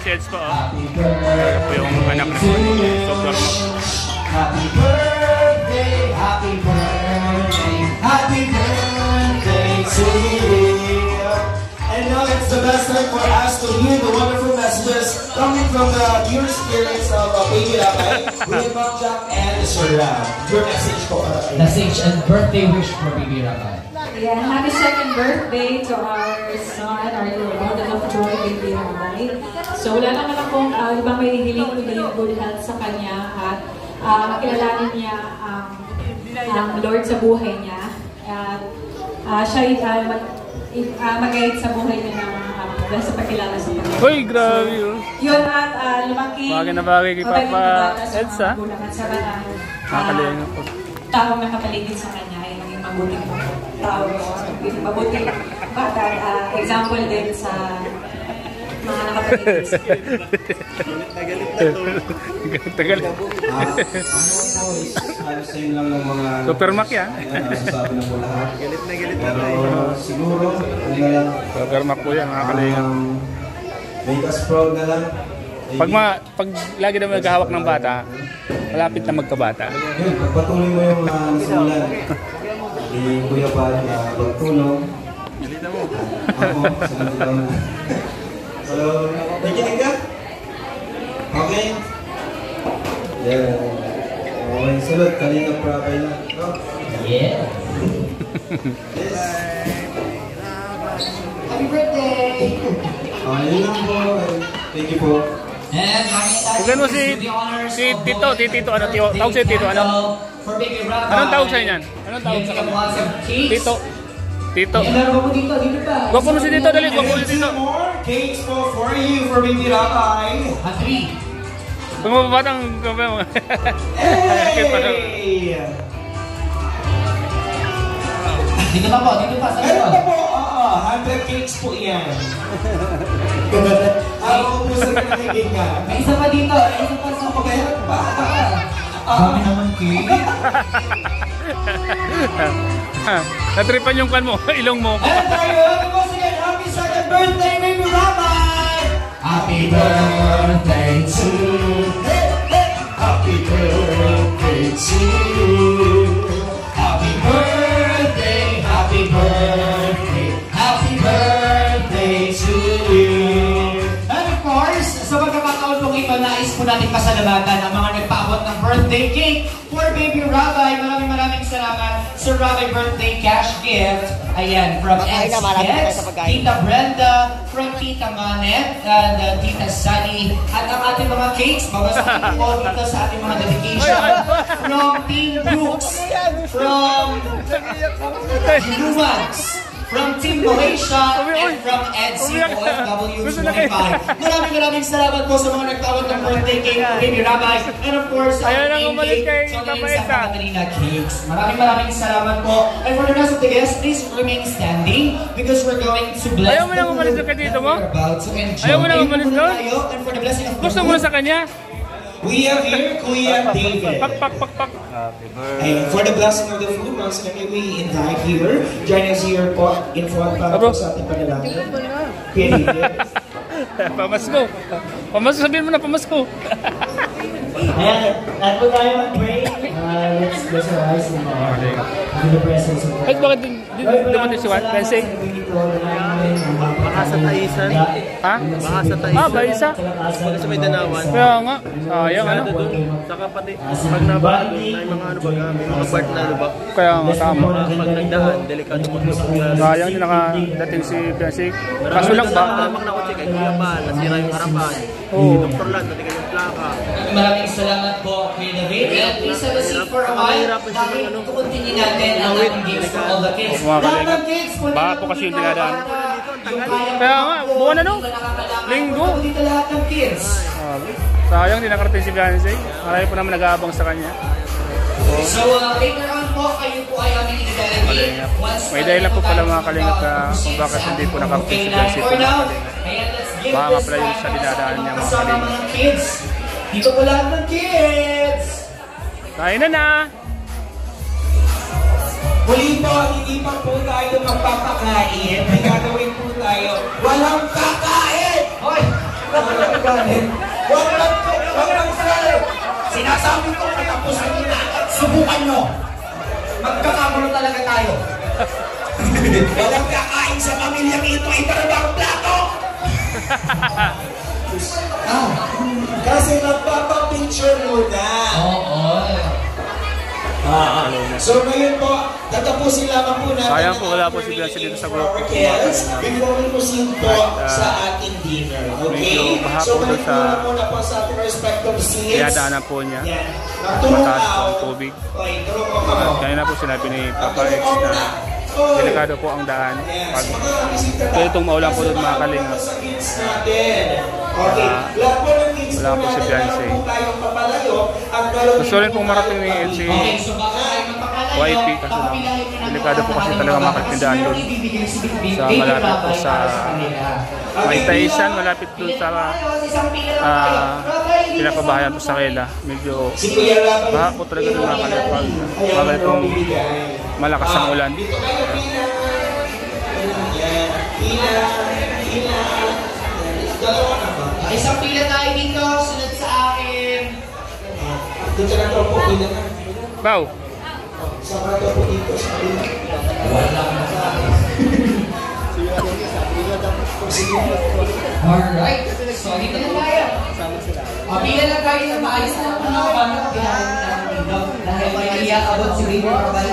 si Eds po. Ito po yung anak na Super Mac. Happy birthday, happy birthday, happy birthday to you. And now it's the best time for us to hear the wonderful messages coming from the pure spirits of Baby Rabay, William Ma'am Jack, and Sir Ram. Your message po. Message and birthday wish for Baby Rabay. Yeah, happy second birthday to our son, our Lord of Joy, Baby Rabay. So wala naman akong ibang may hiling kundi yung good health sa kanya at makilalanin niya ang Lord sa buhay niya. At siya mag-guide sa buhay niya ng sa pagkilala sa Panginoon. Uy, grabe yun. Yun at lumaki. Bagay na bagay kay Papa Eds, ha? Nakakalingan po. Taong nakapaligid sa kanya ay maging mabuting tao. Mabuting bata. Example din sa mga nakapaligid sa Tagal. Super Mac yan. Galit na tayo. Siguro, Super Mac po yan, nakakalingan. make us proud na lang. Pag lagi naman naghahawak ng bata, malapit na magkabata. Yun, pagpatuloy mo yung nasimulan. Kuya pa pagtulong. Ako, sunod lang. So, nakikinig ka? Okay? Yeah. Okay, sunod. Kanina Rabay na. Yeah. Yes. Happy birthday! Okay, yun lang po. Thank you po. And Huwag mo si Tito, ano, tawag si Tito, ano? Anong tawag sa'yo yan? Anong tawag sa kanya? Tito. Tito. Huwag mo si Tito, dali, huwag mo si Tito. More cakes for you for Baby Rabay. A 3. Kung mababatang kape mo. Hey! Dito pa po, dito pa sa Meron pa likod. po, 100 cakes po yan. Ako po sa kanagiging ka. May isa pa dito, may isa pa sa Meron pa. Dami naman cake. Natripan yung kan mo, ilong mo. And tayo, once again, happy second birthday, Baby Rabay! Happy birthday to you. Happy birthday to you. Happy birthday, happy birthday, happy birthday to you. And of course, sa pagkakataon pong ito, nais po natin pasalamatan ang mga nagpaabot ng birthday cake for Baby Rabay. Maraming salamat sa Rabay birthday cash gift. Ayan, from Eds, Tita Brenda, from Tita Manet, and Tita Sunny. At ang ating mga cakes, babasahin po dito sa ating mga dedication. From Team Brooks, from Humans, from Team Malaysia, and from EDSI OFW 25. Maraming salamat po sa mga nagtawag ng birthday cake for Baby Rabay. And of course, Ayaw nang umalis kay Papa Eds. Cakes. Maraming salamat po. And for the rest of the guests, please remain standing because we're going to bless Ayaw mo nang umalis ka dito mo? Ayaw mo nang umalis doon? And for the blessing of Gusto mo na sa kanya? We have here Kuya David. Pak. And for the blessing of the food, once again, we invite here. Join us here po in front para po sa ating panalangin. Kuya David. Pamasko. Pamasko, sabihin mo na pamasko. Ayan, at po tayo mag-pray. Let's close our eyes and in the presence of God. Kahit bakit dumating si Juan? Pensing? Baka sa Taisan. Ha? Baka sa Taisan. Baisa? Baka sa may Danawan. Kaya nga. Sayang ano. Saka pati, pag nabaka doon, may mga ano baga, may mga part na lubak. Kaya nga, tama. Pag nagdaan, delikado magpapagyan. Sayang din nakadating si Pensing. Kaso lang ba? Tamak na kotse kay Kuya Bal, nasira yung harapan. Oo. Dr. Land, natigan yung plaka. Maraming salamat po, Kuya David. And please have a seat for a while. Dahil continue natin ang ating games for all the kids. Mga Lahat ng kalingap. kids, Baka po kasi yung dinadaan. Kaya nga, buwan ano? Linggo. Dito lahat ng kids. Sayang, di nakarating si Pensing. Marami po naman nag-aabang sa kanya. So later on po, kayo po ay aming i-delegate. May dahilan po pala mga kalingap na kung bakit hindi po nakarating si Pensing po mga kalingap. Baka pala yung sa dinadaan niya mga kalingap. Kids. Dito po lahat ng kids. Kain na na! Muli po, hindi pa po tayo magpapakain. May gagawin po tayo. Walang kakain! Hoy! galit. Huwag lang sir. Sinasabi ko, katapusan nyo na. Subukan nyo. Magkakagulo talaga tayo. Walang kakain sa pamilyang ito, ibarabang plato! Kasi magpapapicture muna. Oo. So ngayon po, tatapusin lamang po natin. Sayang po, wala po si Beyonce dito sa grupo. Yes, before we proceed po sa ating dinner. Okay? medyo mahapon So balik sa- muna po sa ating respective seats. Kaya daanan po niya. Yan. Natulong Mataas po ang ako. tubig. Okay, tulong po kamo. Kanina po sinabi ni Papa X na delikado po ang daan. Pag so itong maulan po doon mga kalinga. Sa kids natin. Okay. Lahat po ng kids wala po si natin, Beyonce. meron po tayong papalayo. Ang dalawang Gusto rin pong marating ni si Okay, so baka tayo magpapalayo. YP kasi delikado po kasi talaga makatindaan doon sa malapit po sa may Taisan, malapit doon sa pinakabahayan po sa Kela. Medyo si Kuya Rafa. baha po talaga doon mga kalinga. Pag itong malakas ang ulan. Dito kayo, Pina. Yan. Pina. Dalawa na ba? Isang pila tayo dito, sunod sa akin. Dito na to po, Pina na. Bao! Sa prato po dito, sa Pina. Wala na sa akin. Alright, so dito na tayo. Pila na tayo na maayos na ako na paano kailangan natin dito. Dahil may iyaabot si River Kabay.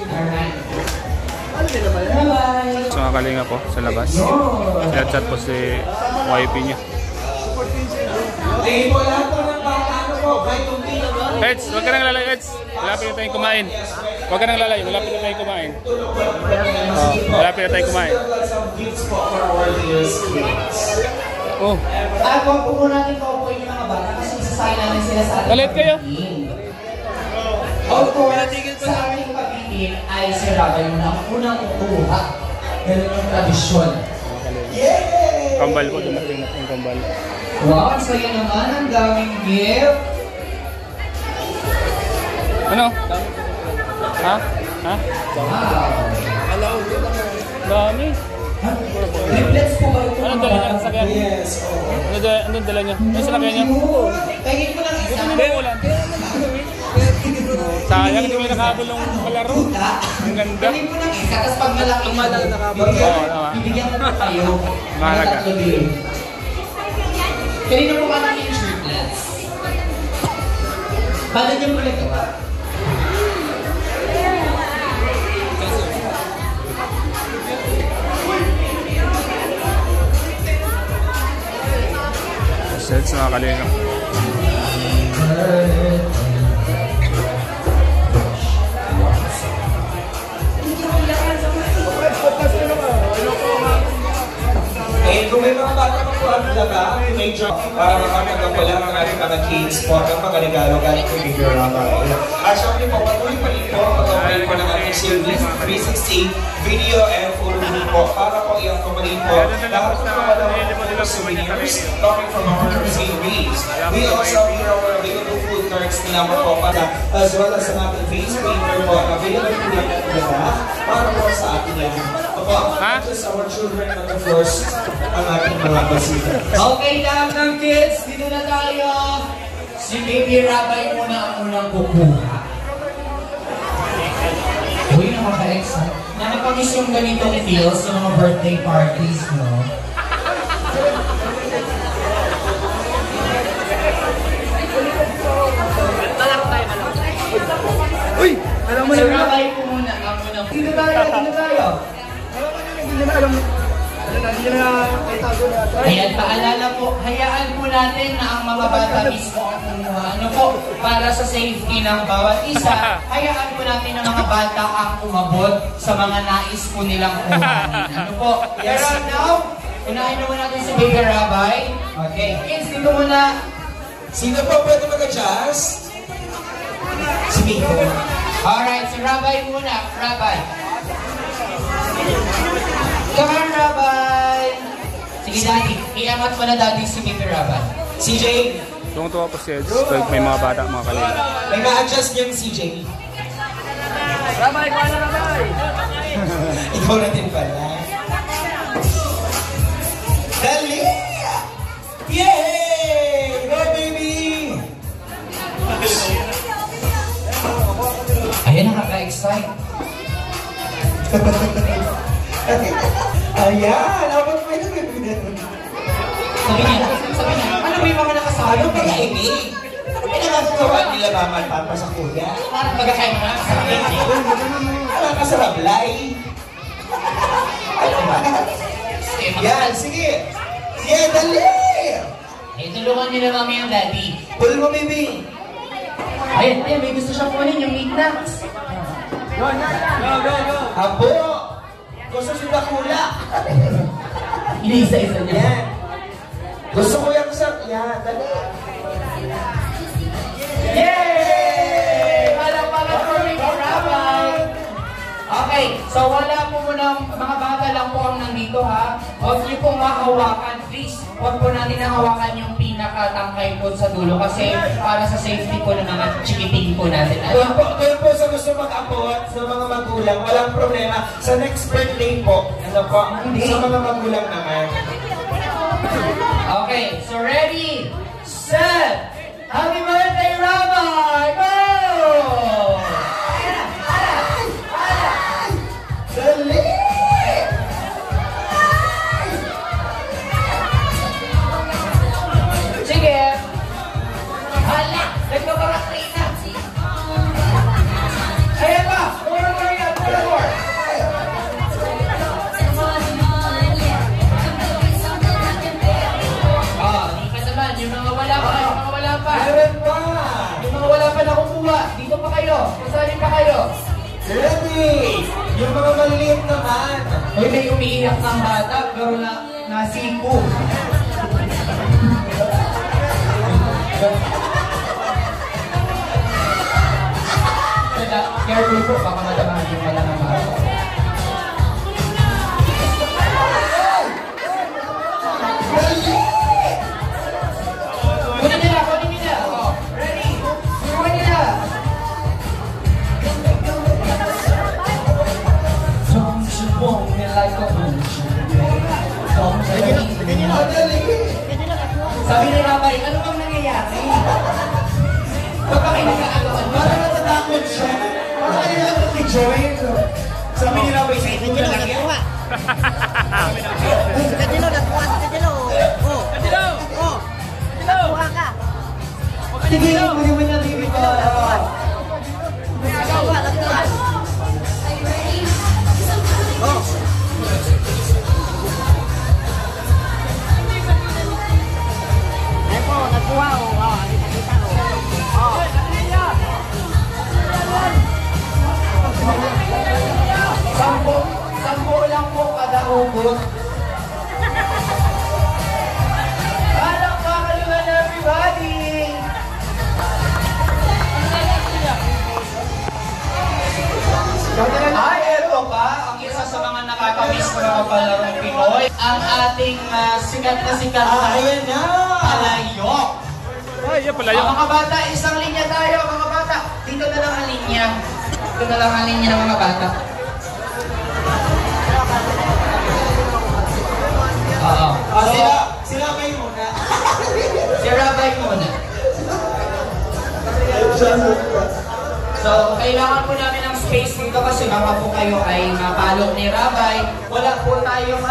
Alright. Bye-bye. So mga kalinga po sa labas. Chat po si YP niya. Ay, wala po ng bata, ano po, kahit kung Pina ba? Eds, huwag ka nang lalay, Eds. Malapit na tayong kumain. Huwag ka nang lalay, malapit na tayong kumain. Malapit na tayong kumain. Some gifts po for our dearest kids. Oh, Huwag po muna natin paupuin yung mga bata kasi isasay namin sila sa ating galit kayo. pagiging. Of course, sa ating pagiging ay si Rabay muna ang unang kukuha. Ganun yung tradisyon. Kambal po, dumating na yung kambal. Wow, ang saya naman. Ang daming gift. Ano? Ha? Ha? Wow. Dami. Triplets po ba ito? Anong dala niya sa sakyan? Yes, oo. Anong dala niya? Ano sa sakyan niya? Pagin ko lang isa. Hindi mo ulan. Sayang, hindi mo nakabulong palaro. Ang ganda. Pagin ko lang isa. Tapos pag malaki Oo, tama. bibigyan ko pa kayo. Mahalaga. Tatlo din. Kanina po ka namin yung triplets. Paano niyo po nagawa? Sets mga kalinga. Eh, kung may mga bata pa po ang laga, major, para kami wala ang ating mga kids po, ang mga regalo galing kay Bigger Rabay. At syempre po, patuloy pa rin po, pag-upload po ng ating series 360 video and photo group po, para po i-accommodate po lahat po ng mga souvenirs coming from our series. We also have our available food cards nila po para as well as ang ating face painter po, available po lang para po sa ating yan. Ha? Just our children and of course, ang ating mga basita. Okay, lahat ng kids, dito na tayo. Si Baby Rabay muna ang unang kukuha. Uy, nakaka-excite. Nakapag-miss yung ganitong feels sa mga birthday parties, no? Uy! Alam mo Si na nga. Rabay po muna ang unang kukuha. Dito tayo, dito tayo. Hindi na alam. Ayan, paalala po, hayaan po natin na ang mga bata mismo ang kumuha. Ano po, para sa safety ng bawat isa, hayaan po natin ang mga bata ang umabot sa mga nais po nilang kuhanin. Ano po? Pero now, unahin naman natin si Baby Rabay. Okay, kids, dito muna. Sino po pwede mag-adjust? Si Baby. Alright, si Rabay muna. Rabay. Come on, Rabay! Sige, Daddy. Iangat mo na, Daddy, si Baby Rabay. CJ, Tuwang-tuwa po si Eds. Pag may mga bata, mga kalinga. may ma-adjust niyan CJ. Rabay! Kuha na Rabay! Ikaw na din pala. Dali! Yay! side. Ayan, dapat pa yun. Sabi niya, ano ba yung mga nakasama? Ano ba yung pinagagawa nila Mama at Papa sa kuya? Parang magkakain mo na kasama niya. Ano ka sa rablay? Ano ba? Yan, sige. Sige, dali! Eh, tulungan niyo na mami ang daddy. Pull mo, baby. Ayun, may gusto siyang kunin yung meat nuts. Abo! Gusto si Bakula. Inisa-isa niya. Yan. Gusto ko yung sa... Yan, dali. Yay! Palakpakan for Ricky Rabay! Okay, so wala po muna, mga bata lang po ang nandito ha. Huwag niyo pong mahawakan, please. Huwag po natin nahawakan yung pinakatangkay po sa dulo kasi para sa safety po ng mga chikiting po natin. Doon po sa gusto mag-abot sa mga magulang, walang problema. Sa next birthday po, ano po, sa mga magulang naman. Okay, so ready, set, happy birthday, Rabbi! Go! Dali! Sige! Hala! Nagkakarakter na! Ayan pa! More yan! More! Di ka naman. Yung mga wala pa. Yung mga wala pa. Meron pa! Yung mga wala pa nakukuha. Dito pa kayo. Kasali pa kayo. Ready! Yung mga maliliit naman. Uy, may umiiyak ng bata. Pero nasiko. Careful po. Baka matamahan yung pala ng bata. Kunin nila, kunin nila. Oh, ready? Kunin nila. Don't you want me like a Sabi ni Rabay, ano bang nangyayari? Ba't ba kayo nagkakaloan? Parang natatakot siya. Parang kayo lang nag-join. Sabi ni Rabay, sa ito na lang yan. Kadilo, nakuha si Kadilo. Oh. Kadilo! Oh. Nakuha ka. Sige, kunin mo na, baby ko. Nakuha, nakuha. Oh. Ay po, nakuha oh. Oh, kita oh. Oh. Sampo lang po kada ubot. Palakpakan naman everybody! Ay, eto pa, ang isa sa mga nakakamiss ko na palarong Pinoy, ang ating sikat na Ayan na! palayok. Ay, yan pala yun. Mga bata, isang linya tayo, mga bata. Dito na lang ang linya. Dito na lang ang linya ng mga bata. Oo. Sila kayo muna. Si Rabay muna. So, kailangan po namin ng space dito kasi baka po kayo ay mapalok ni Rabay. Wala po tayong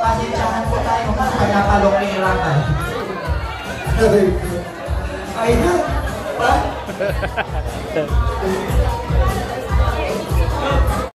pasensyahan po tayo kapag napalok ni Rabay. Ay na!